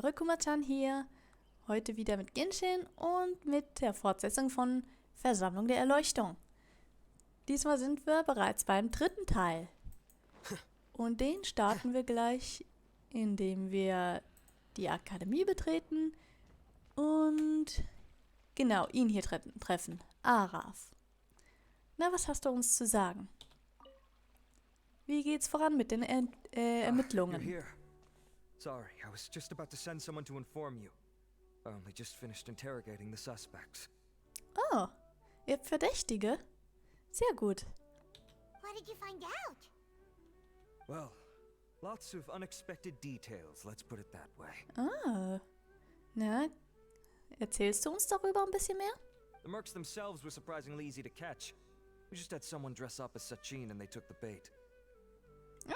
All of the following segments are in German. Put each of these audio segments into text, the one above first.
eure Kuma-chan hier. Heute wieder mit Genshin und mit der Fortsetzung von Versammlung der Erleuchtung. Diesmal sind wir bereits beim dritten Teil. Und den starten wir gleich, indem wir die Akademie betreten und genau ihn hier treffen. Araf. Na, was hast du uns zu sagen? Wie geht's voran mit den Ermittlungen? You're here. Sorry, I was just about to send someone to inform you. I only just finished interrogating the suspects. Oh, ihr habt Verdächtige? Sehr gut. What did you find out? Well, lots of unexpected details, let's put it that way. Ah, na, erzählst du uns darüber ein bisschen mehr? The mercs themselves were surprisingly easy to catch. We just had someone dress up as Sachin and they took the bait.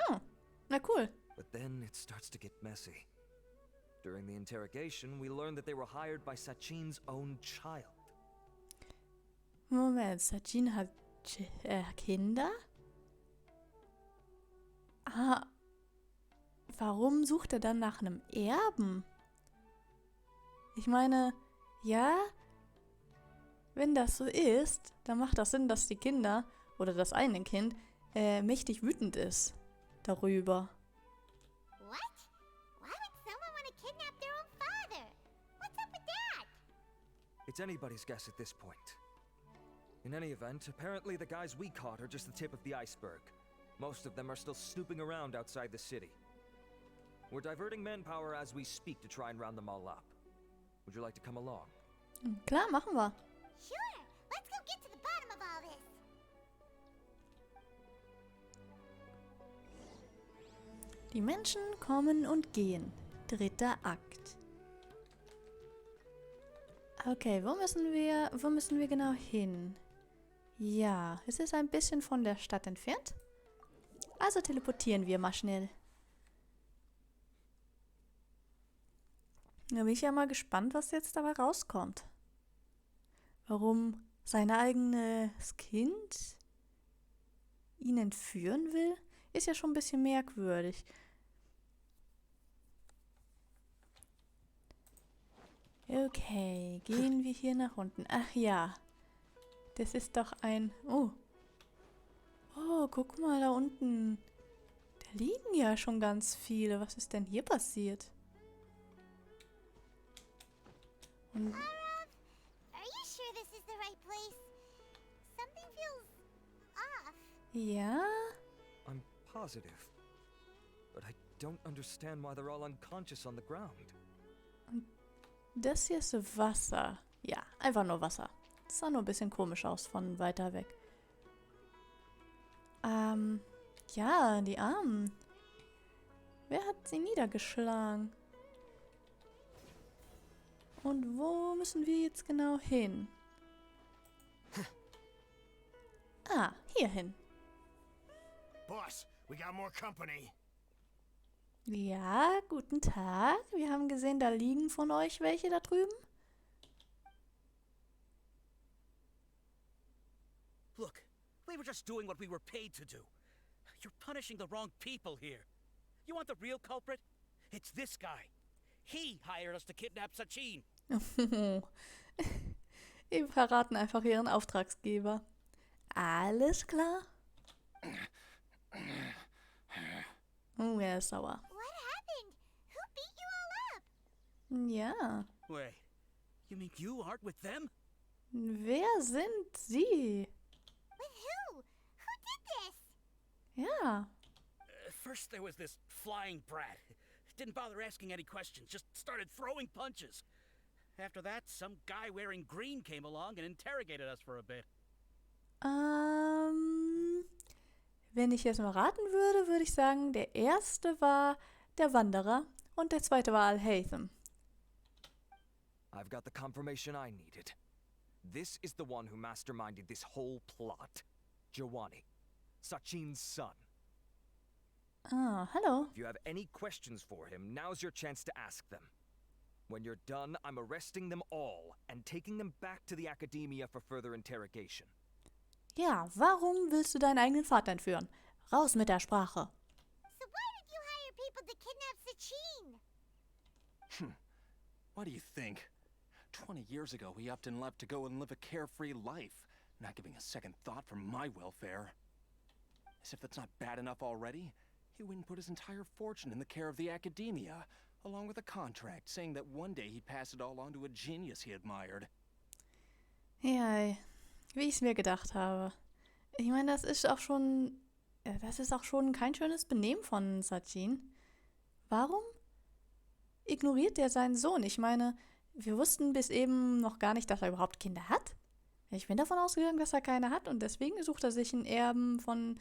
Oh, na cool. But then it starts to get messy. During the interrogation, we learned that they were hired by Sachin's own child. Moment, Sachin hat Kinder? Ah, warum sucht er dann nach einem Erben? Ich meine, ja, wenn das so ist, dann macht das Sinn, dass die Kinder oder das eine Kind mächtig wütend ist darüber. What? Why would someone want to kidnap their own father? What's up with that? It's anybody's guess at this point. In any event, apparently the guys we caught are just the tip of the iceberg. Most of them are still snooping around outside the city. We're diverting manpower as we speak to try and round them all up. Would you like to come along? Klar, machen wir. Sure. Let's go get to the bottom of all this. Die Menschen kommen und gehen. Dritter Akt. Okay, wo müssen wir genau hin? Ja, es ist ein bisschen von der Stadt entfernt. Also teleportieren wir mal schnell. Da bin ich ja mal gespannt, was jetzt dabei rauskommt. Warum sein eigenes Kind ihn entführen will, ist ja schon ein bisschen merkwürdig. Okay, gehen wir hier nach unten. Ach ja, das ist doch ein... Oh, guck mal da unten. Da liegen ja schon ganz viele. Was ist denn hier passiert? Und Araf, are you sure this is the right place? Something feels off. ja, I'm positive. But I don't understand why they're all unconscious on the ground. das hier ist Wasser. Ja, einfach nur Wasser. Das sah nur ein bisschen komisch aus von weiter weg. Ja, die Armen. Wer hat sie niedergeschlagen? Und wo müssen wir jetzt genau hin? Ah, hier hin. Boss, we got more company. Ja, guten Tag. Wir haben gesehen, da liegen von euch welche da drüben. Look, we were just doing what we were paid to do. You're punishing the wrong people here. You want the real culprit? It's this guy. He hired us to kidnap Sachin. Wir verraten einfach ihren Auftragsgeber. Alles klar? Oh, er ist sauer. What happened? Who beat you all up? Ja. Wait, you mean you aren't with them? Wer sind sie? With who? Who did this? Ja. First there was this flying brat. Didn't bother asking any questions, just started throwing punches. After that, some guy wearing green came along and interrogated us for a bit. Wenn ich jetzt mal raten würde, würde ich sagen, der erste war der Wanderer und der zweite war Al-Haytham. I've got the confirmation I needed. This is the one who masterminded this whole plot. Jawani, Sachin's son. Ah, hallo. If you have any questions for him, now's your chance to ask them. When you're done, I'm arresting them all and taking them back to the Academia for further interrogation. Ja, warum willst du deinen eigenen Vater entführen? Raus mit der Sprache. So why did you hire people to kidnap Sachin? What do you think? 20 years ago, he upped and left to go and live a carefree life, not giving a second thought for my welfare. As if that's not bad enough already, he went and put his entire fortune in the care of the academia, along with a contract saying that one day he'd pass it all on to a genius he admired. Ja, wie ich es mir gedacht habe. Ich meine, das ist auch schon kein schönes Benehmen von Sachin. Warum ignoriert er seinen Sohn? Ich meine, wir wussten bis eben noch gar nicht, dass er überhaupt Kinder hat. Ich bin davon ausgegangen, dass er keine hat und deswegen sucht er sich einen Erben von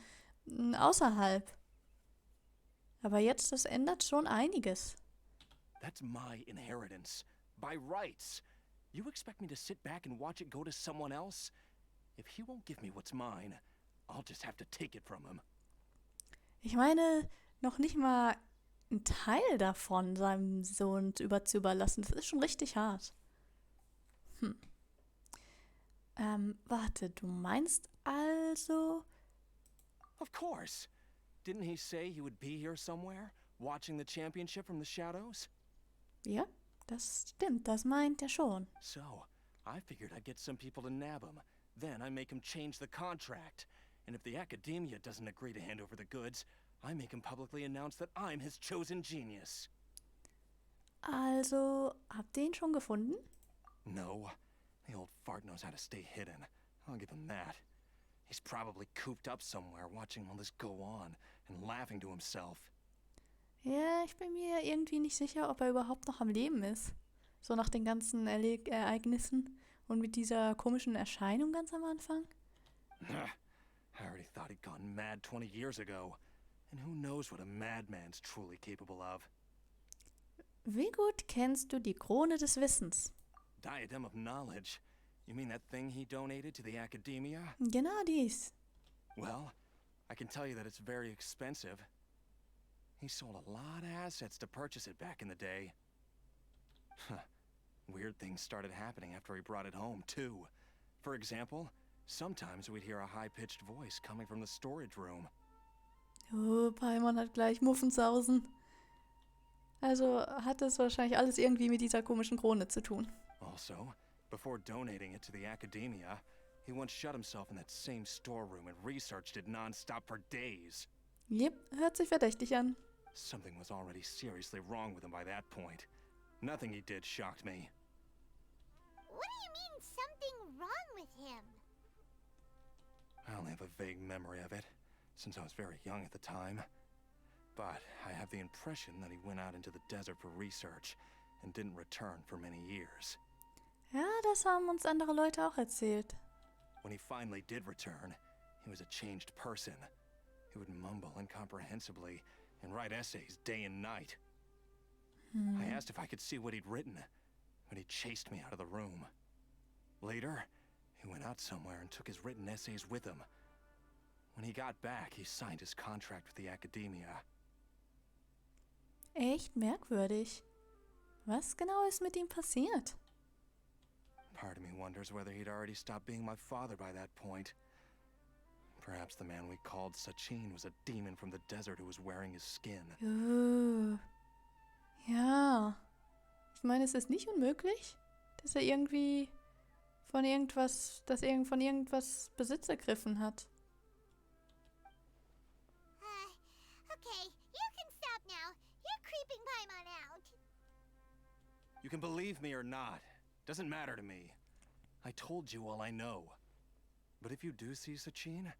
außerhalb. Aber jetzt, das ändert schon einiges. That's my inheritance. By rights. You expect me to sit back and watch it go to someone else? If he won't give me what's mine, I'll just have to take it from him. Ich meine, noch nicht mal einen Teil davon seinem Sohn zu überlassen. Das ist schon richtig hart. Warte, du meinst also... Of course. Didn't he say he would be here somewhere, watching the championship from the shadows? Ja, das stimmt, das meint er schon. So, I figured I'd get some people to nab him. Then I make him change the contract. And if the academia doesn't agree to hand over the goods, I make him publicly announce that I'm his chosen genius. Also, habt ihr ihn schon gefunden? No. The old fart knows how to stay hidden. I'll give him that. He's probably cooped up somewhere watching all this go on and laughing to himself. Ja, ich bin mir irgendwie nicht sicher, ob er überhaupt noch am Leben ist. So nach den ganzen Ereignissen und mit dieser komischen Erscheinung ganz am Anfang. I already thought he'd gone mad 20 years ago. And who knows what a madman's truly capable of. Wie gut kennst du die Krone des Wissens? Diadem of knowledge? You mean that thing he donated to the academia? Genau dies. Well, I can tell you that it's very expensive. He sold a lot of assets to purchase it back in the day. Weird things started happening after he brought it home, too. For example, sometimes we'd hear a high-pitched voice coming from the storage room. Oh, Paimon hat gleich Muffensausen. Also hat es wahrscheinlich alles irgendwie mit dieser komischen Krone zu tun. Also, before donating it to the academia, he once shut himself in that same storeroom and researched it non-stop for days. Jep, hört sich verdächtig an. Something was already seriously wrong with him by that point. Nothing he did shocked me. What do you mean, something wrong with him? I only have a vague memory of it, since I was very young at the time. But I have the impression that he went out into the desert for research and didn't return for many years. Ja, das haben uns andere Leute auch erzählt. When he finally did return, he was a changed person. He would mumble incomprehensibly and write essays day and night. I asked if I could see what he'd written, but he chased me out of the room. Later, he went out somewhere and took his written essays with him. When he got back, he signed his contract with the academia. Echt merkwürdig. Was genau ist mit ihm passiert? Part of me wonders whether he'd already stopped being my father by that point. Perhaps the man we called Sachin was a demon from the desert who was wearing his skin. Ja. Ich meine, es ist nicht unmöglich, dass er irgendwie von irgendwas Besitz ergriffen hat. Okay, you can stop now. You're creeping Paimon out. You can believe me or not. Doesn't matter to me. I told you all I know. But if you do see Sachin,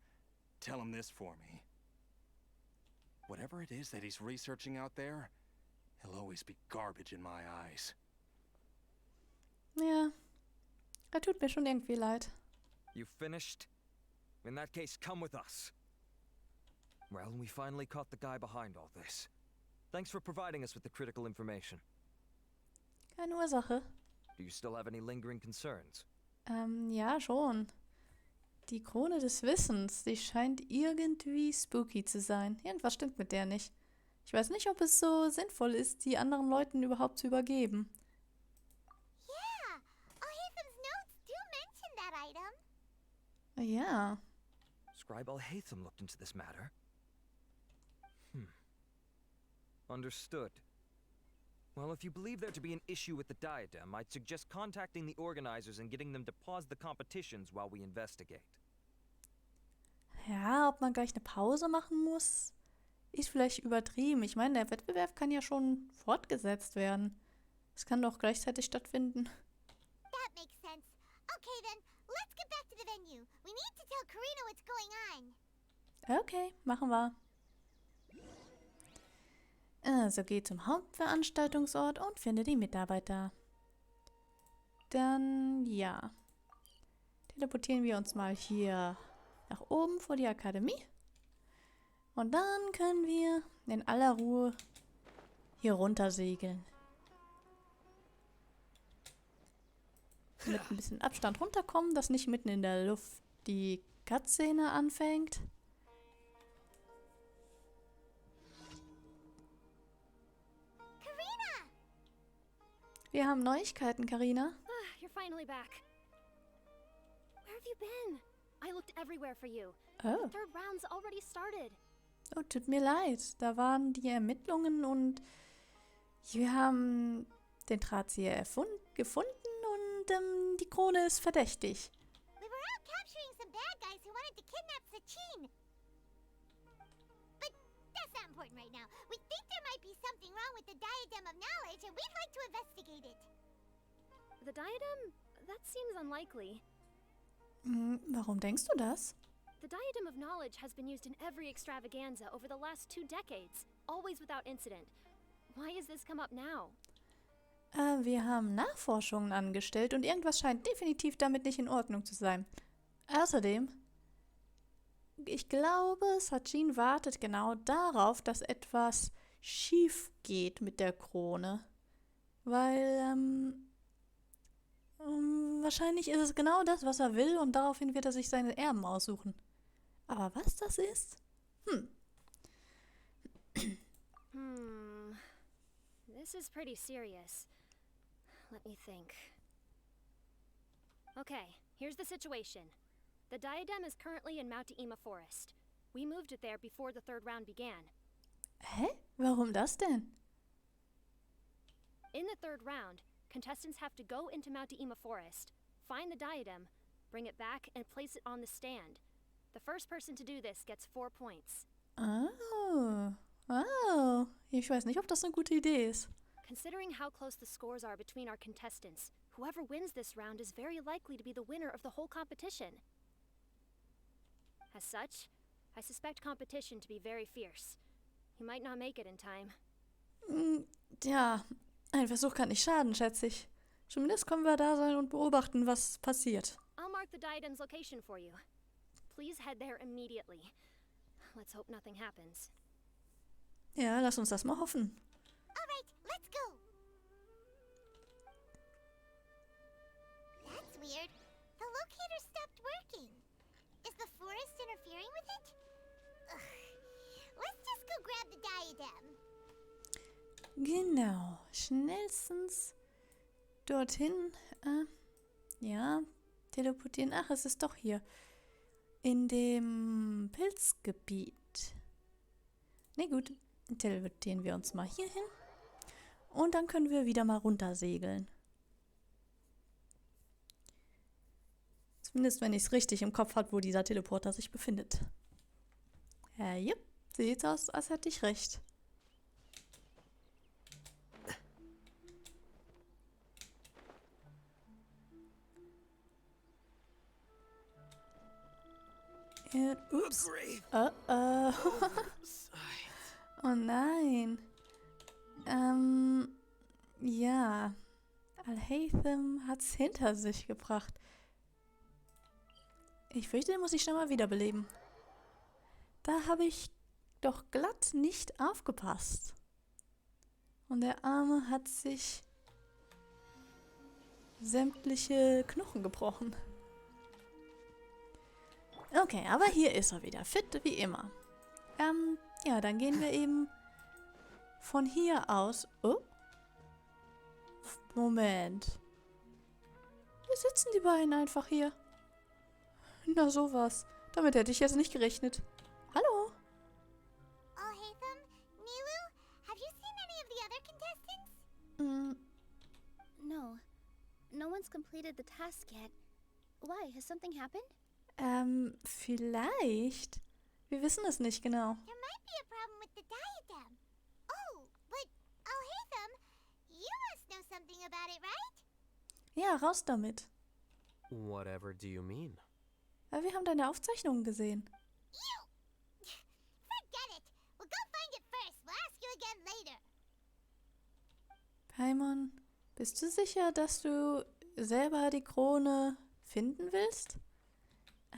tell him this for me. Whatever it is that he's researching out there, he'll always be garbage in my eyes. Ja, tut mir schon irgendwie leid. You finished? In that case, come with us. Well, we finally caught the guy behind all this. Thanks for providing us with the critical information. Keine Ursache. Do you still have any lingering concerns? Ja, schon. Die Krone des Wissens, die scheint irgendwie spooky zu sein. Irgendwas stimmt mit der nicht. Ich weiß nicht, ob es so sinnvoll ist, die anderen Leuten überhaupt zu übergeben. Yeah, Alhaitham's notes do mention that item. Ja. Scribe Alhaitham looked into this matter. Understood. Well, if you believe there to be an issue with the diadem, I'd suggest contacting the organizers and getting them to pause the competitions while we investigate. Ja, ob man gleich eine Pause machen muss, ist vielleicht übertrieben. Ich meine, der Wettbewerb kann ja schon fortgesetzt werden. Es kann doch gleichzeitig stattfinden. That makes sense. Okay then, let's get back to the venue. We need to tell Karina what's going on. Okay, machen wir. Also geht zum Hauptveranstaltungsort und finde die Mitarbeiter. Dann, ja. Teleportieren wir uns mal hier nach oben vor die Akademie. Und dann können wir in aller Ruhe hier runter segeln. Mit ein bisschen Abstand runterkommen, dass nicht mitten in der Luft die Cutszene anfängt. Karina! Wir haben Neuigkeiten, Karina. You're finally back. Where have you been? I looked everywhere for you. Oh. The third round's already started. Oh, tut mir leid. Da waren die Ermittlungen und wir haben den Drahtzieher gefunden und die Krone ist verdächtig. We were out capturing some bad guys who wanted to kidnap Sachin. But that's not important right now. We think there might be something wrong with the diadem of knowledge and we'd like to investigate it. The diadem? That seems unlikely. Warum denkst du das? The diadem of knowledge has been used in every extravaganza over the last 2 decades, always without incident. Why has this come up now? Wir haben Nachforschungen angestellt und irgendwas scheint definitiv damit nicht in Ordnung zu sein. Außerdem, ich glaube, Sachin wartet genau darauf, dass etwas schief geht mit der Krone. Weil, wahrscheinlich ist es genau das, was er will und daraufhin wird er sich seine Erben aussuchen. Aber was das ist? This is pretty serious. Let me think. Okay, here's the situation. The diadem is currently in Mount Ima Forest. We moved it there before the third round began. Hä? Warum das denn? In the third round, contestants have to go into Mount Ima Forest, find the diadem, bring it back, and place it on the stand. The first person to do this gets 4 points. Oh. Ich weiß nicht, ob das eine gute Idee ist. Considering how close the scores are between our contestants, whoever wins this round is very likely to be the winner of the whole competition. As such, I suspect competition to be very fierce. You might not make it in time. Ja, ein Versuch kann nicht schaden, schätze ich. Zumindest können wir da sein und beobachten, was passiert. I'll mark the diadem's location for you. Please head there immediately. Let's hope nothing happens. Ja, lass uns das mal hoffen. Alright, let's go. That's weird. The locator stopped working. Is the forest interfering with it? Ugh. Let's just go grab the diadem. Genau, schnellstens dorthin. Ja, teleportieren. Ach, es ist doch hier. In dem Pilzgebiet. Ne, gut. Teleportieren wir uns mal hier hin. Und dann können wir wieder mal runtersegeln. Zumindest, wenn ich es richtig im Kopf habe, wo dieser Teleporter sich befindet. Ja, jupp. Sieht aus, als hätte ich recht. Ups. Oh. Oh nein. Ja. Al-Haytham hat's hinter sich gebracht. Ich fürchte, den muss ich schnell mal wiederbeleben. Da habe ich doch glatt nicht aufgepasst. Und der Arme hat sich sämtliche Knochen gebrochen. Okay, aber hier ist er wieder. Fit wie immer. Ja, dann gehen wir eben von hier aus. Oh. Moment. Wir sitzen die beiden einfach hier. Na sowas. Damit hätte ich jetzt nicht gerechnet. Hallo? Alhaitham, Nilu, have you seen any of the other contestants? no one's completed the task yet. Why? Has something happened? Vielleicht. Wir wissen es nicht genau. There might be a problem with the diadem. Oh, but Alhaitham, you must know something about it, right? Ja, raus damit. Whatever do you mean? Aber wir haben deine Aufzeichnungen gesehen. Forget it. We'll go find it first. We'll ask you again later. Paimon, bist du sicher, dass du selber die Krone finden willst?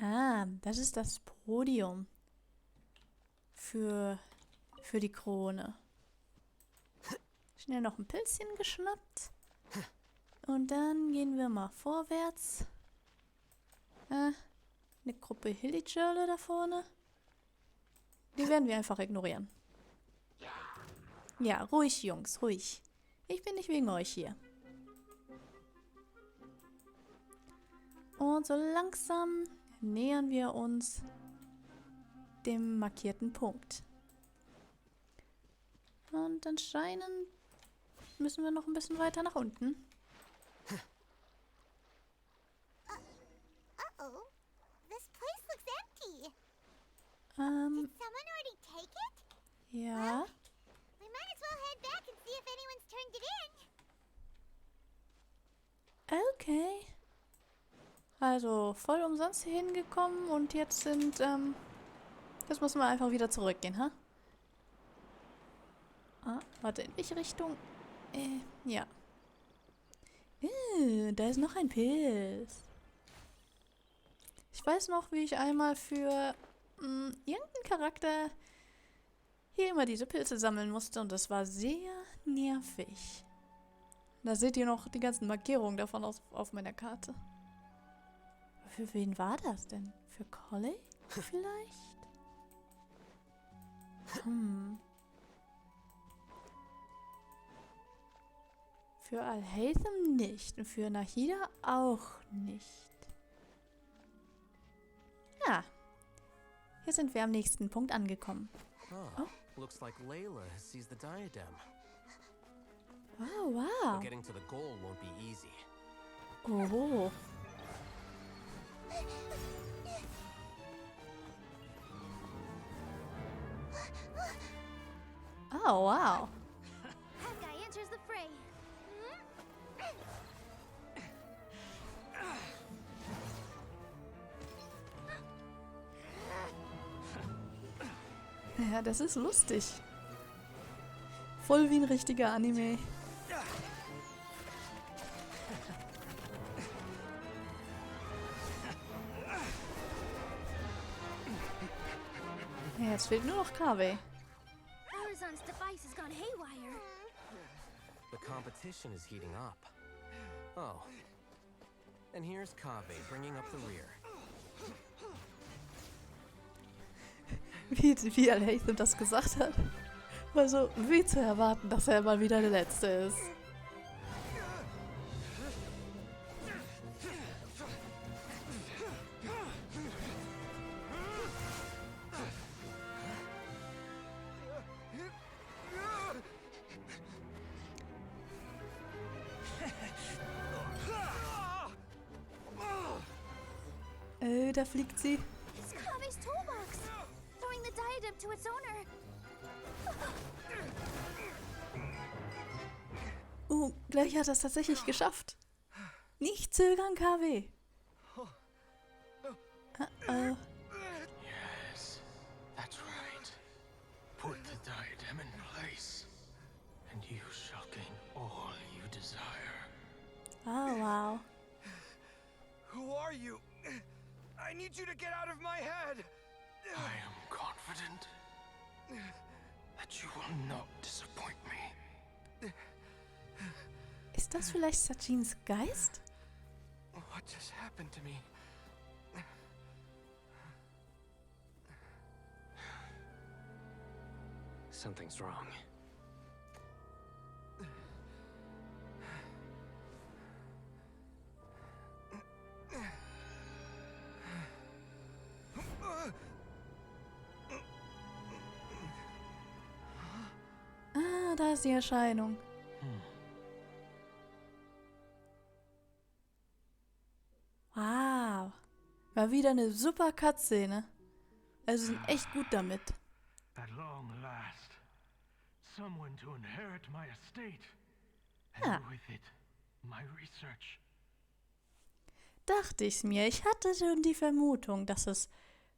Ah, das ist das Podium für die Krone. Schnell noch ein Pilzchen geschnappt. Und dann gehen wir mal vorwärts. Eine Gruppe Hilly-Jurle da vorne. Die werden wir einfach ignorieren. Ja, ruhig, Jungs, ruhig. Ich bin nicht wegen euch hier. Und so langsam nähern wir uns dem markierten Punkt. Und anscheinend müssen wir noch ein bisschen weiter nach unten. Uh-oh. This place looks empty. Did Ähm, someone already take it? ja. We might as well head back and see if anyone's turned it in. Okay. Also, voll umsonst hier hingekommen und jetzt jetzt müssen wir einfach wieder zurückgehen, ha? Warte, in welche Richtung? Ja. Da ist noch ein Pilz. Ich weiß noch, wie ich einmal für irgendeinen Charakter hier immer diese Pilze sammeln musste und das war sehr nervig. Da seht ihr noch die ganzen Markierungen davon auf meiner Karte. Für wen war das denn? Für Colley vielleicht? Für Alhaitham nicht und für Nahida auch nicht. Ja, hier sind wir am nächsten Punkt angekommen. Oh, looks like Layla sees the diadem. Oh, wow. But getting to the goal won't be easy. Oh. Oh, wow. That guy enters the fray. Ja, das ist lustig. Voll wie ein richtiger Anime. Ja, jetzt fehlt nur noch Kaveh. Horizon's device has gone haywire. The competition is heating up. Oh. And here's Kaveh bringing up the rear. Wie Alhaitham das gesagt hat. War so wie zu erwarten, dass er mal wieder der Letzte ist. Da fliegt sie. It's Kaveh's toolbox. Throwing the diadem to its owner. Gleich hat er es tatsächlich geschafft. Nicht zögern, Kaveh. Yes, that's right. Put the diadem in place, and you shall gain all you desire. Oh, wow. Who are you? I need you to get out of my head! I am confident that you will not disappoint me. Ist das vielleicht Sachins Geist? What just happened to me? Something's wrong. Da ist die Erscheinung. Mal wieder eine super Cutszene. Also sind echt gut damit. At long last, someone to inherit my estate, and Ja. with it, my research. Dachte ich's mir. Ich hatte schon die Vermutung, dass es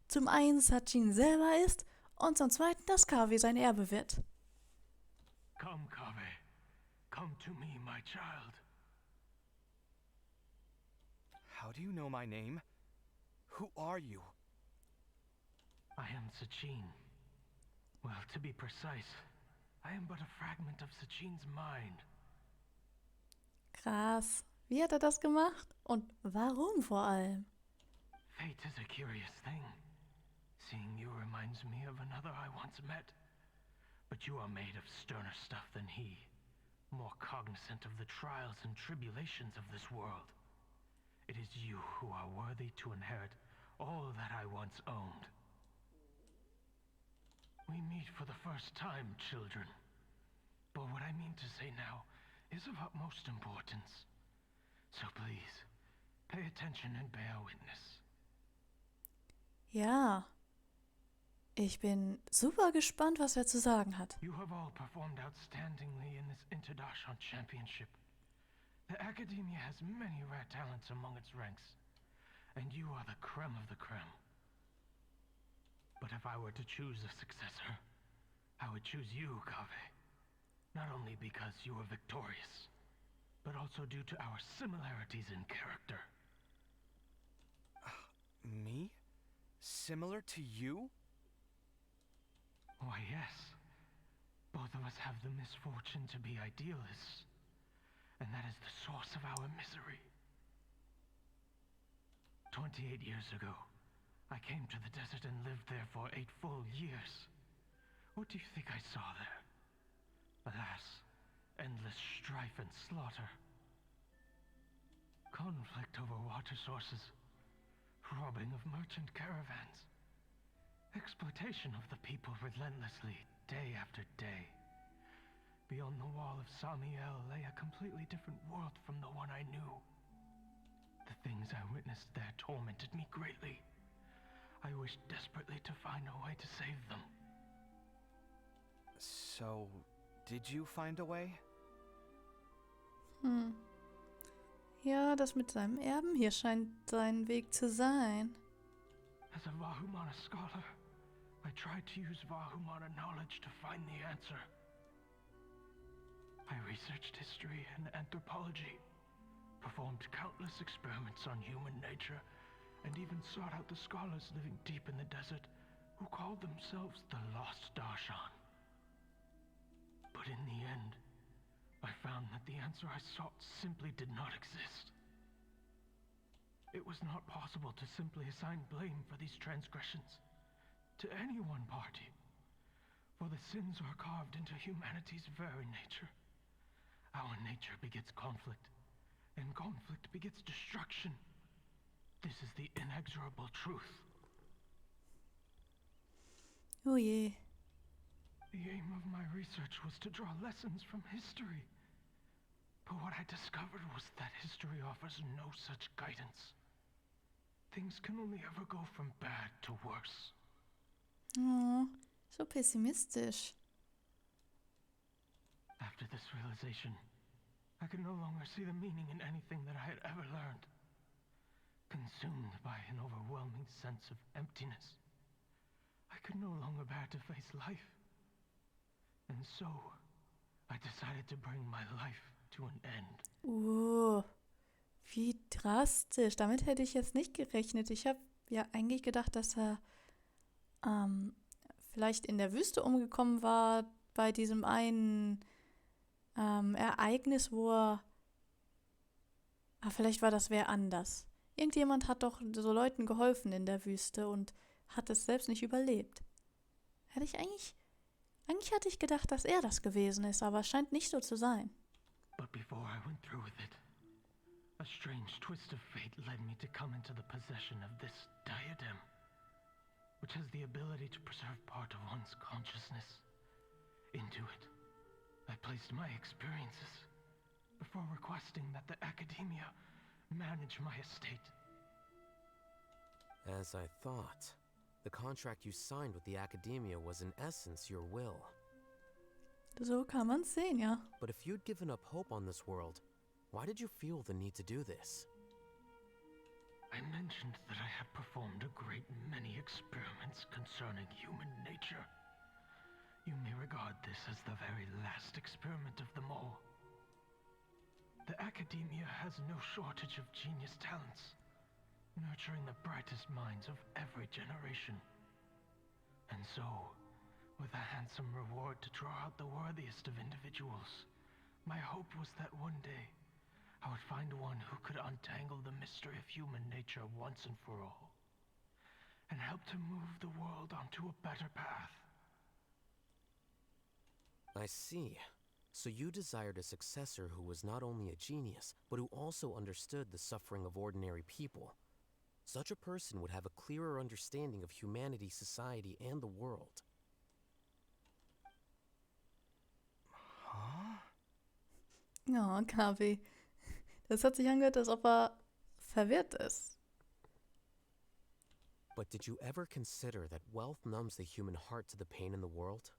zum einen Sachin selber ist und zum zweiten, dass Kaveh sein Erbe wird. Come, Kaveh. Come to me, my child. How do you know my name? Who are you? I am Sachin. Well, to be precise, I am but a fragment of Sachin's mind. Krass. Wie hat er das gemacht? Und warum vor allem? Fate is a curious thing. Seeing you reminds me of another I once met. But you are made of sterner stuff than he. More cognizant of the trials and tribulations of this world. It is you who are worthy to inherit all that I once owned. We meet for the first time, children. But what I mean to say now is of utmost importance. So please, pay attention and bear witness. Ja. Ich bin super gespannt, was er zu sagen hat. You have all performed outstandingly in this International Championship. The Academia has many rare talents among its ranks, and you are the creme of the creme. But if I were to choose a successor, I would choose you, Kaveh. Not only because you were victorious, but also due to our similarities in character. Me? Similar to you? Why, yes. Both of us have the misfortune to be idealists, and that is the source of our misery. 28 years ago, I came to the desert and lived there for 8 full years. What do you think I saw there? Alas, endless strife and slaughter. Conflict over water sources, robbing of merchant caravans, exploitation of the people relentlessly, day after day. Beyond the wall of Samiel lay a completely different world from the one I knew. The things I witnessed there tormented me greatly. I wished desperately to find a way to save them. So, did you find a way? Ja, das mit seinem Erben hier scheint sein Weg zu sein. As a Vahumana scholar, I tried to use Vahumana knowledge to find the answer. I researched history and anthropology, performed countless experiments on human nature, and even sought out the scholars living deep in the desert who called themselves the Lost Darshan. But in the end, I found that the answer I sought simply did not exist. It was not possible to simply assign blame for these transgressions to any one party, for the sins are carved into humanity's very nature. Our nature begets conflict, and conflict begets destruction. This is the inexorable truth. Oh je. The aim of my research was to draw lessons from history. But what I discovered was that history offers no such guidance. Things can only ever go from bad to worse. Oh, so pessimistisch. After this realization, I could no longer see the meaning in anything that I had ever learned. Consumed by an overwhelming sense of emptiness, I could no longer bear to face life. And so, I decided to bring my life to an end. Wie drastisch. Damit hätte ich jetzt nicht gerechnet. Ich habe ja eigentlich gedacht, dass er vielleicht in der Wüste umgekommen war bei diesem einen Ereignis, wo er... vielleicht war das wer anders. Irgendjemand hat doch so Leuten geholfen in der Wüste und hat es selbst nicht überlebt. Eigentlich hatte ich gedacht, dass er das gewesen ist, aber es scheint nicht so zu sein. But before I went through with it, a strange twist of fate led me to come into the possession of this diadem, which has the ability to preserve part of one's consciousness. Into it, I placed my experiences before requesting that the Academia manage my estate. As I thought. The contract you signed with the Academia was in essence your will. So kann man's sehen, ja. But if you'd given up hope on this world, why did you feel the need to do this? I mentioned that I had performed a great many experiments concerning human nature. You may regard this as the very last experiment of them all. The Academia has no shortage of genius talents, nurturing the brightest minds of every generation. And so, with a handsome reward to draw out the worthiest of individuals, my hope was that one day I would find one who could untangle the mystery of human nature once and for all, and help to move the world onto a better path. I see. So you desired a successor who was not only a genius, but who also understood the suffering of ordinary people. Such a person would have a clearer understanding of humanity, society, and the world. Huh? Ja, Kaveh. Das hat sich angehört, als ob verwirrt ist. But did you ever consider that wealth numbs the human heart to the pain in the world?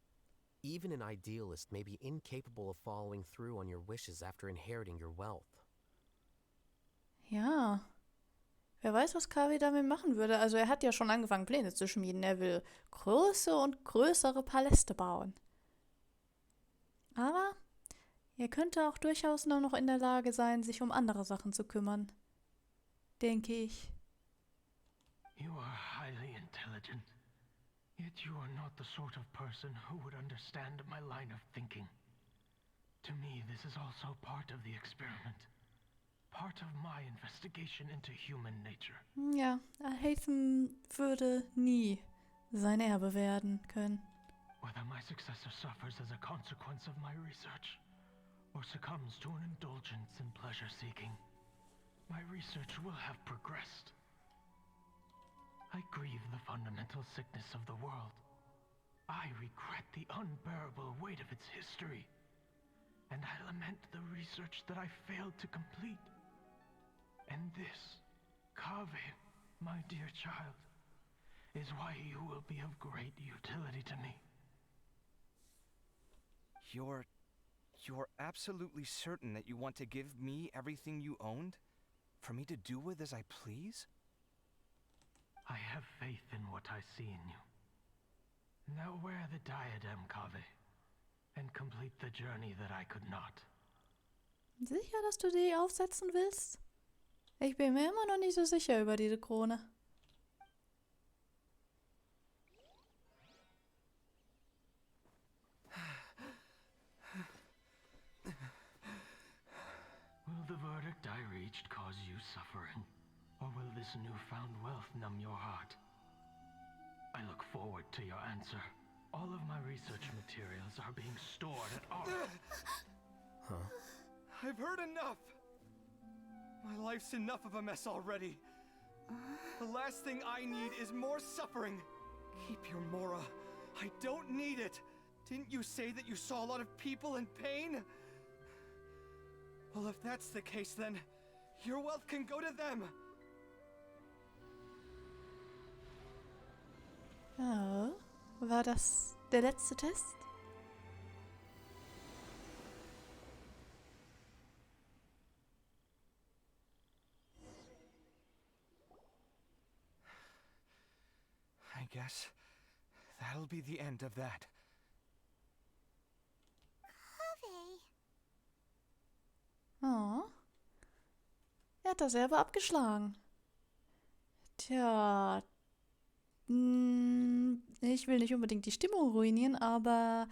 Even an idealist may be incapable of following through on your wishes after inheriting your wealth. Ja. Wer weiß, was Kaveh damit machen würde. Also er hat ja schon angefangen, Pläne zu schmieden. Er will größere und größere Paläste bauen. Aber er könnte auch durchaus noch in der Lage sein, sich um andere Sachen zu kümmern. Denke ich. You are highly intelligent, yet you are not the sort of person who would understand my line of thinking. To me, this is also part of the experiment. Part of my investigation into human nature. Ja, Alhaitham würde nie sein Erbe werden können. Whether my successor suffers as a consequence of my research, or succumbs to an indulgence in pleasure-seeking, my research will have progressed. I grieve the fundamental sickness of the world. I regret the unbearable weight of its history. And I lament the research that I failed to complete. And this, Kaveh, my dear child, is why you will be of great utility to me. You're absolutely certain that you want to give me everything you owned? For me to do with as I please? I have faith in what I see in you. Now wear the diadem, Kaveh, and complete the journey that I could not. Sicher, dass du die aufsetzen willst? Ich bin mir immer noch nicht so sicher über diese Krone. Will the verdict I reached cause you suffering? Or will this newfound wealth numb your heart? I look forward to your answer. All of my research materials are being stored at our... Huh? I've heard enough! My life's enough of a mess already. The last thing I need is more suffering. Keep your Mora. I don't need it. Didn't you say that you saw a lot of people in pain? Well, if that's the case, then your wealth can go to them. Ja, war das der letzte Test? I guess that'll be the end of that. Kaveh. Oh. Er hat das Erbe abgeschlagen. Tja. Ich will nicht unbedingt die Stimmung ruinieren, aber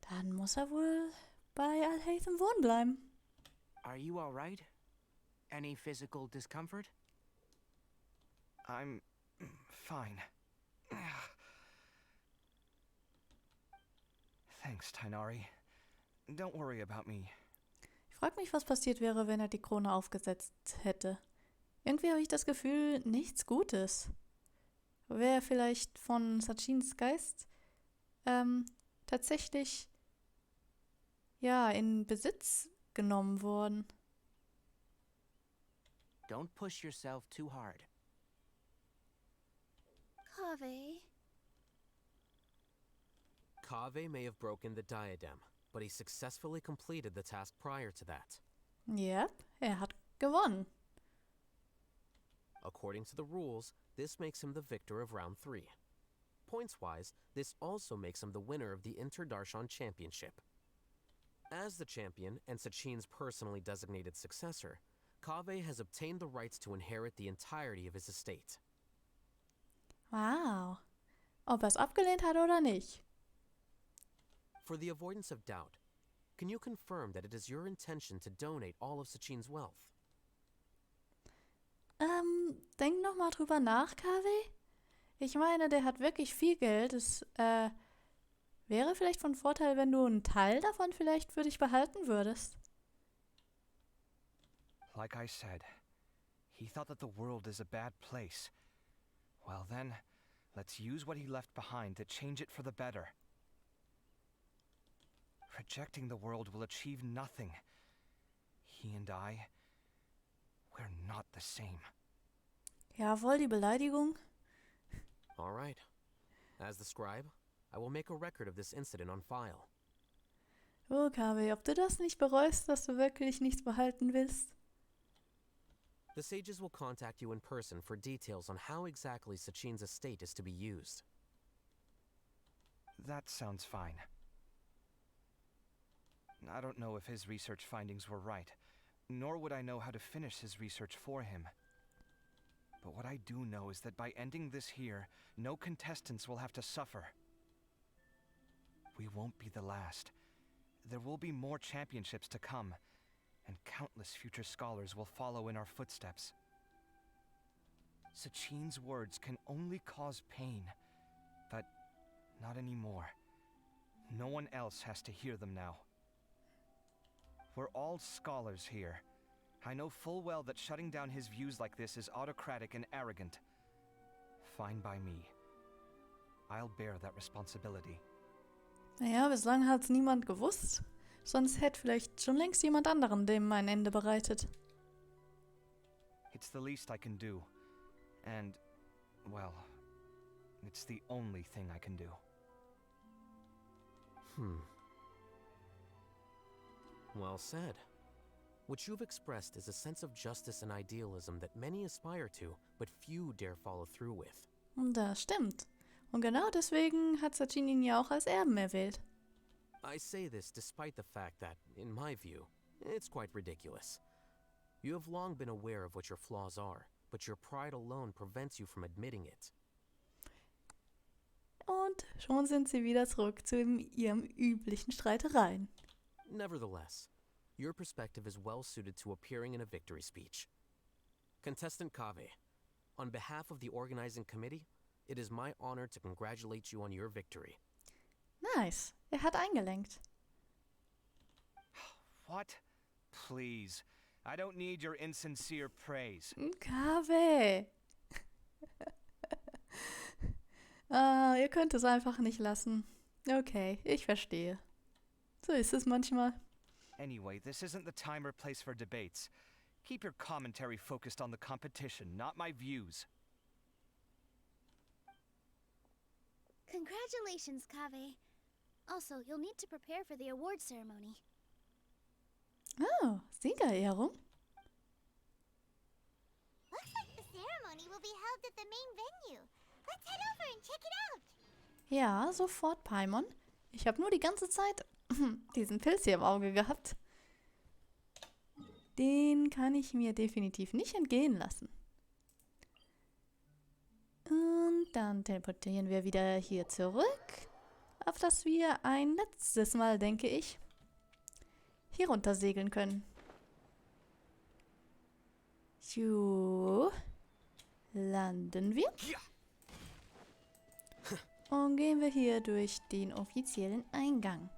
dann muss er wohl bei Alhaitham wohnen bleiben. Are you all right? Any physical discomfort? I'm fine. Thanks, Tainari. Don't worry about me. Ich frage mich, was passiert wäre, wenn er die Krone aufgesetzt hätte. Irgendwie habe ich das Gefühl, nichts Gutes. Wäre vielleicht von Sachins Geist tatsächlich in Besitz genommen worden. Don't push yourself too hard. Kaveh. Kaveh may have broken the diadem, but he successfully completed the task prior to that. Yep, hat gewonnen. According to the rules, this makes him the victor of round 3. Points-wise, this also makes him the winner of the Darshan Championship. As the champion and Sachin's personally designated successor, Kaveh has obtained the rights to inherit the entirety of his estate. Wow. Ob er es abgelehnt hat oder nicht. For the avoidance of doubt, can you confirm that it is your intention to donate all of Sachin's wealth? Denk noch mal drüber nach, Kaveh. Ich meine, der hat wirklich viel Geld. Es wäre vielleicht von Vorteil, wenn du einen Teil davon vielleicht für dich behalten würdest. Like I said, he thought that the world is a bad place. Well then, let's use what he left behind to change it for the better. Rejecting the world will achieve nothing. He and I, we're not the same. Ja, voll die Beleidigung. All right. As the scribe, I will make a record of this incident on file. Oh, Kaveh, ob du das nicht bereust, dass du wirklich nichts behalten willst? The sages will contact you in person for details on how exactly Sachin's estate is to be used. That sounds fine. I don't know if his research findings were right, nor would I know how to finish his research for him. But what I do know is that by ending this here, no contestants will have to suffer. We won't be the last. There will be more championships to come, and countless future scholars will follow in our footsteps. Sachin's words can only cause pain, but not anymore. No one else has to hear them now. We're all scholars here. I know full well that shutting down his views like this is autocratic and arrogant. Fine by me. I'll bear that responsibility. Naja, bislang hat's niemand gewusst. Sonst hätte vielleicht schon längst jemand anderen dem ein Ende bereitet. It's the least I can do. And, well, it's the only thing I can do. Well said. What you've expressed is a sense of justice and idealism that many aspire to, but few dare follow through with. Das stimmt. Und genau deswegen hat Sachin ihn ja auch als Erben erwählt. I say this despite the fact that, in my view, it's quite ridiculous. You have long been aware of what your flaws are, but your pride alone prevents you from admitting it. Und schon sind sie wieder zurück zu ihrem üblichen Streitereien. Nevertheless, your perspective is well suited to appearing in a victory speech. Contestant Kaveh, on behalf of the organizing committee, it is my honor to congratulate you on your victory. Nice. Hat eingelenkt. What? Please. I don't need your insincere praise. Kaveh. Ihr könnt es einfach nicht lassen. Okay, ich verstehe. So ist es manchmal. Anyway, this isn't the time or place for debates. Keep your commentary focused on the competition, not my views. Congratulations, Kaveh. Also, you'll need to prepare for the award ceremony. Oh, Siegerehrung. Looks like the ceremony will be held at the main venue. Let's head over and check it out. Ja, sofort, Paimon. Ich habe nur die ganze Zeit diesen Pilz hier im Auge gehabt. Den kann ich mir definitiv nicht entgehen lassen. Und dann teleportieren wir wieder hier zurück, auf dass wir ein letztes Mal, denke ich, hier runter segeln können. So, landen wir. Und gehen wir hier durch den offiziellen Eingang.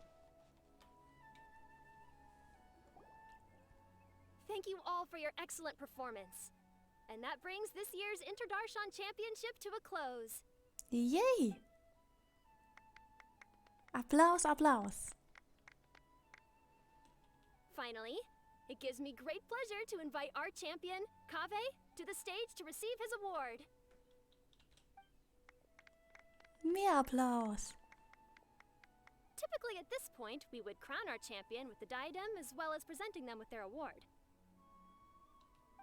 Thank you all for your excellent performance. And that brings this year's Darshan Championship to a close. Yay! Applaus, Applaus. Finally, it gives me great pleasure to invite our champion, Kaveh, to the stage to receive his award. Mehr Applaus. Typically at this point, we would crown our champion with the diadem as well as presenting them with their award.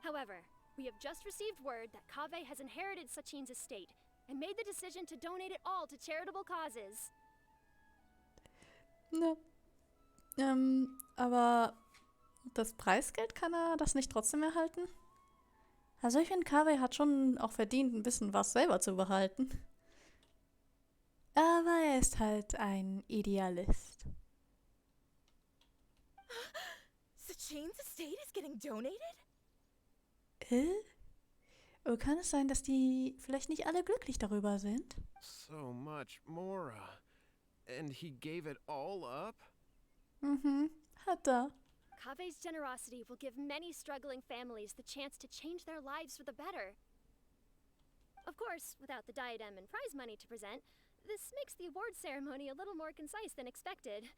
However, we have just received word that Kaveh has inherited Sachin's estate and made the decision to donate it all to charitable causes. Ne. Aber das Preisgeld, kann er das nicht trotzdem erhalten? Also ich finde, Kaveh hat schon auch verdient, ein bisschen was selber zu behalten. Aber er ist halt ein Idealist. Sachin's estate is getting donated? Oh, kann es sein, dass die vielleicht nicht alle glücklich darüber sind? So much Mora. And he gave it all up? Mhm, hat er. Kaveh's generosity will give many struggling families the chance to change their lives for the better. Of course, without the diadem and prize money to present, this makes the award ceremony a little more concise than expected.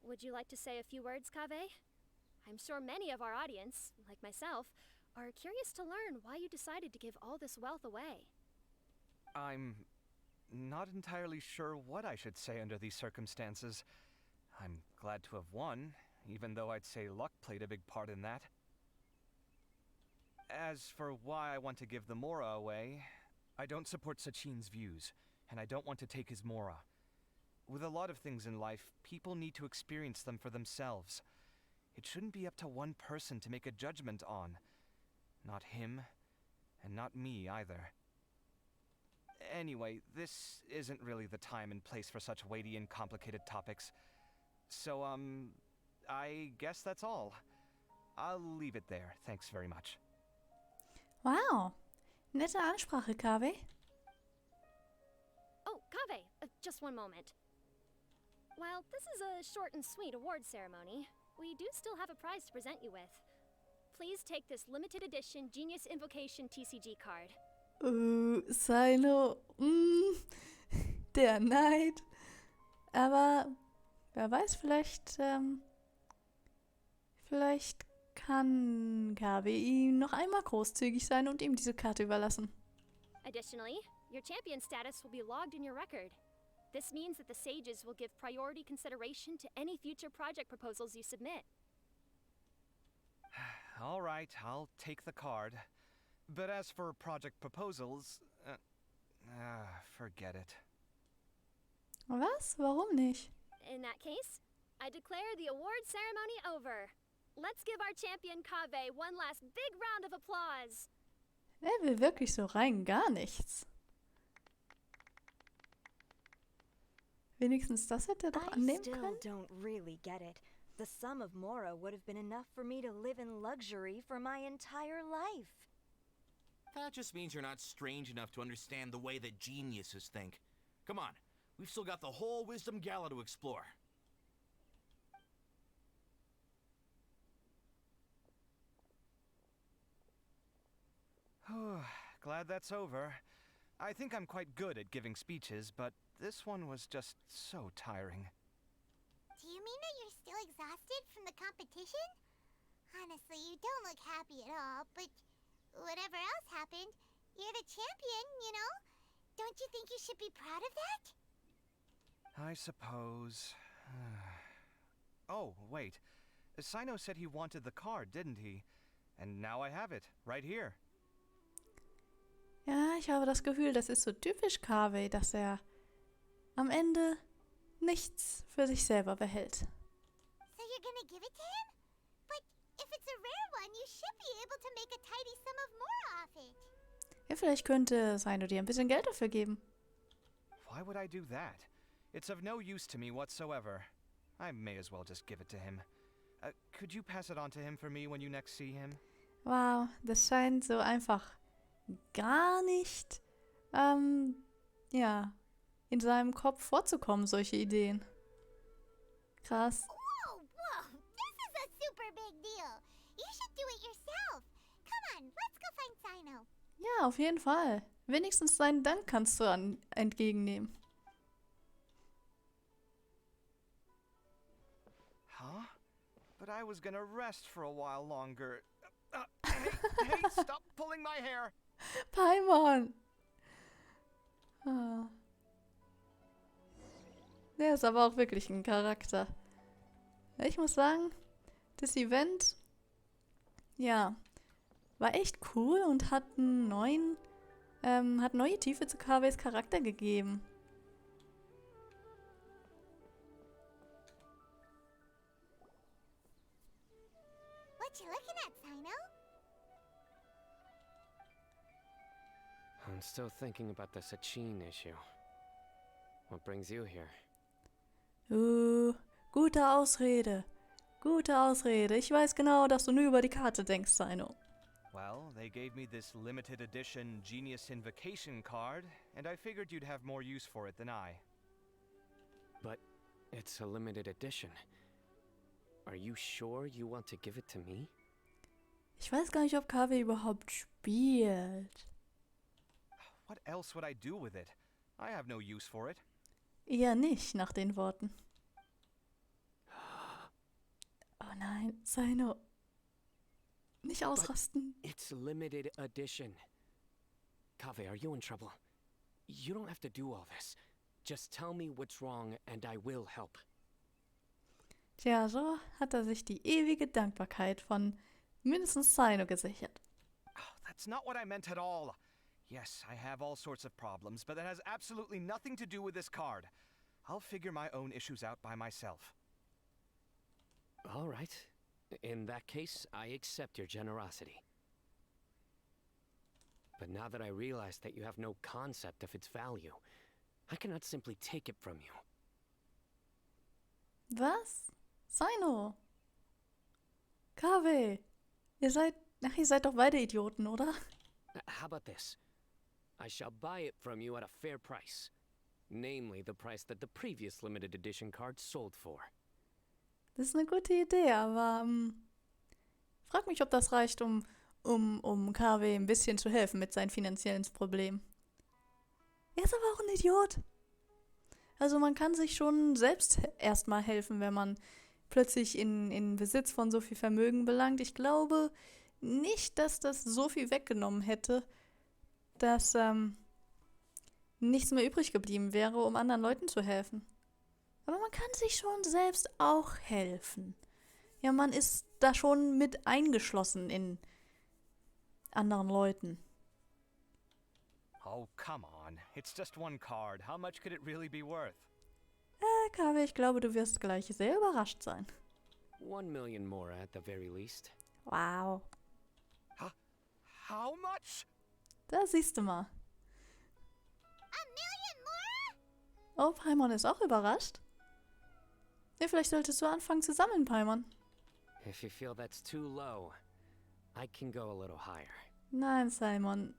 Would you like to say a few words, Kaveh? I'm sure many of our audience, like myself, are curious to learn why you decided to give all this wealth away. I'm not entirely sure what I should say under these circumstances. I'm glad to have won, even though I'd say luck played a big part in that. As for why I want to give the Mora away, I don't support Sachin's views, and I don't want to take his Mora. With a lot of things in life, people need to experience them for themselves. It shouldn't be up to one person to make a judgment on. Not him, and not me either. Anyway, this isn't really the time and place for such weighty and complicated topics. So, I guess that's all. I'll leave it there. Thanks very much. Wow, nette Ansprache, Kaveh. Oh, Kaveh, just one moment. While this is a short and sweet award ceremony, we do still have a prize to present you with. Please take this limited edition Genius Invocation TCG card. Sino, der Neid. Aber wer weiß, vielleicht kann Kaveh ihm noch einmal großzügig sein und ihm diese Karte überlassen. Additionally, your champion status will be logged in your record. This means that the sages will give priority consideration to any future project proposals you submit. All right, I'll take the card. But as for project proposals, forget it. Was? Warum nicht? In that case, I declare the award ceremony over. Let's give our champion Kaveh one last big round of applause. Er will wirklich so rein gar nichts. Wenigstens das hätte er doch annehmen können. I still don't really get it. The sum of Mora would have been enough for me to live in luxury for my entire life. That just means you're not strange enough to understand the way that geniuses think. Come on, we've still got the whole Wisdom Gala to explore. Glad that's over. I think I'm quite good at giving speeches, but this one was just so tiring. Do you mean that you're still exhausted from the competition? Honestly, you don't look happy at all, but whatever else happened, you're the champion, you know? Don't you think you should be proud of that? I suppose. Oh, wait. Sino said he wanted the card, didn't he? And now I have it, right here. Ja, ich habe das Gefühl, das ist so typisch Kaveh, dass er am Ende nichts für sich selber behält. So you're gonna give it to him? But if it's a rare one, you should be able to make a tidy sum of more off it. Ja, vielleicht könnte Sino dir ein bisschen Geld dafür geben. Why would I do that? It's of no use to me whatsoever. I may as well just give it to him. Could you pass it on to him for me when you next see him? Wow, das scheint so einfach gar nicht, ja, in seinem Kopf vorzukommen, solche Ideen. Krass. Whoa, this is a super big deal. You should do it yourself. Come on, let's go find Sino. Ja, auf jeden Fall. Wenigstens seinen Dank kannst du entgegennehmen. Huh? But I was gonna rest for a while longer. Hey, stop pulling my hair! Paimon! Ah. ist aber auch wirklich ein Charakter. Ich muss sagen, das Event, ja, war echt cool und hat hat neue Tiefe zu Kavehs Charakter gegeben. What you looking at, Sino? I'm still thinking about the Sachin issue. What brings you here? Gute Ausrede. Gute Ausrede. Ich weiß genau, dass du nur über die Karte denkst, Sino. Well, they gave me this limited edition Genius Invocation card, and I figured you'd have more use for it than I. But it's a limited edition. Are you sure you want to give it to me? Ich weiß gar nicht, ob Kaveh überhaupt spielt. What else would I do with it? I have no use for it. Eher nicht, nach den Worten. Oh nein, Sino. Nicht ausrasten. But it's limited edition. Kaveh, are you in trouble? You don't have to do all this. Just tell me what's wrong and I will help. Tja, so hat er sich die ewige Dankbarkeit von mindestens Sino gesichert. Oh, that's not what I meant at all. Yes, I have all sorts of problems, but that has absolutely nothing to do with this card. I'll figure my own issues out by myself. All right. In that case, I accept your generosity. But now that I realize that you have no concept of its value, I cannot simply take it from you. Was? Sino? Kaveh? Ihr seid doch beide Idioten, oder? How about this? I shall buy it from you at a fair price. Namely, the price that the previous limited edition card sold for. Das ist eine gute Idee, aber frag mich, ob das reicht, um Kaveh ein bisschen zu helfen mit seinen finanziellen Problemen. Er ist aber auch ein Idiot. Also man kann sich schon selbst erstmal helfen, wenn man plötzlich in Besitz von so viel Vermögen belangt. Ich glaube nicht, dass das so viel weggenommen hätte, dass nichts mehr übrig geblieben wäre, um anderen Leuten zu helfen. Aber man kann sich schon selbst auch helfen. Ja, man ist da schon mit eingeschlossen in anderen Leuten. Oh, come on. It's just one card. How much could it really be worth? Kaveh, ich glaube, du wirst gleich sehr überrascht sein. 1 million more at the very least. Wow. How much? Da siehst du mal. A million more? Oh, Paimon ist auch überrascht. Ja, vielleicht solltest du anfangen zu sammeln, Paimon. If you feel that's too low, I can go a little higher. Nein, Sino.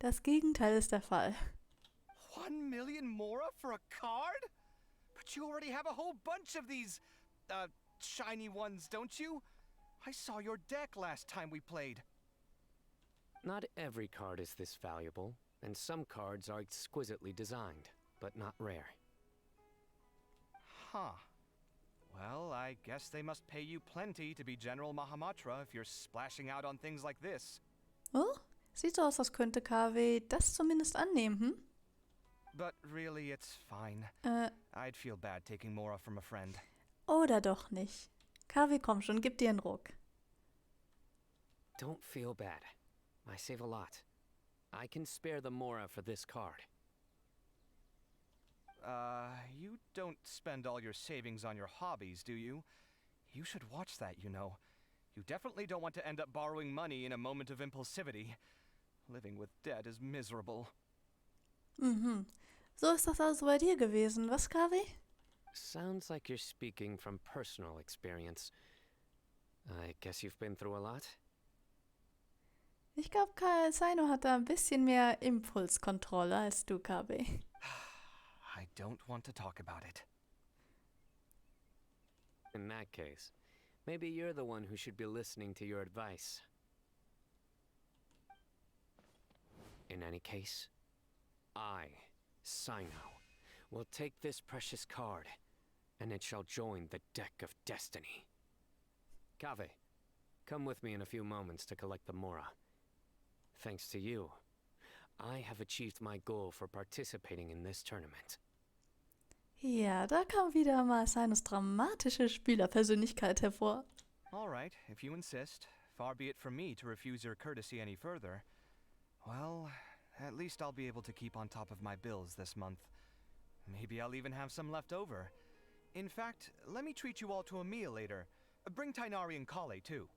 Das Gegenteil ist der Fall. 1 million more for a card? But you already have a whole bunch of these, shiny ones, don't you? I saw your deck last time we played. Not every card is this valuable, and some cards are exquisitely designed, but not rare. Huh. Well, I guess they must pay you plenty to be General Mahamatra if you're splashing out on things like this. Oh, sieht so aus, als könnte Kaveh das zumindest annehmen, hm? But really, it's fine. I'd feel bad taking Mora from a friend. Oder doch nicht. Kaveh, komm schon, gib dir einen Ruck. Don't feel bad. I save a lot. I can spare the Mora for this card. You don't spend all your savings on your hobbies, do you? You should watch that, you know. You definitely don't want to end up borrowing money in a moment of impulsivity. Living with debt is miserable. Mhm. So ist das also bei dir gewesen, was, Kaveh? Sounds like you're speaking from personal experience. I guess you've been through a lot? Ich glaube, Sino hat da ein bisschen mehr Impulskontrolle als du, Kaveh. I don't want to talk about it. In that case, maybe you're the one who should be listening to your advice. In any case, I, Sino, will take this precious card, and it shall join the deck of destiny. Kaveh, come with me in a few moments to collect the Mora. Thanks to you, I have achieved my goal for participating in this tournament. Ja, da kam wieder mal Sinus dramatische Spielerpersönlichkeit hervor. All right, if you insist. Far be it from me to refuse your courtesy any further. Well, at least I'll be able to keep on top of my bills this month. Maybe I'll even have some left over. In fact, let me treat you all to a meal later. Bring Tainari and Kaveh too.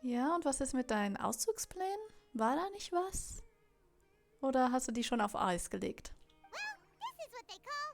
Ja, und was ist mit deinen Auszugsplänen? War da nicht was? Oder hast du die schon auf Eis gelegt? Well, this is what they call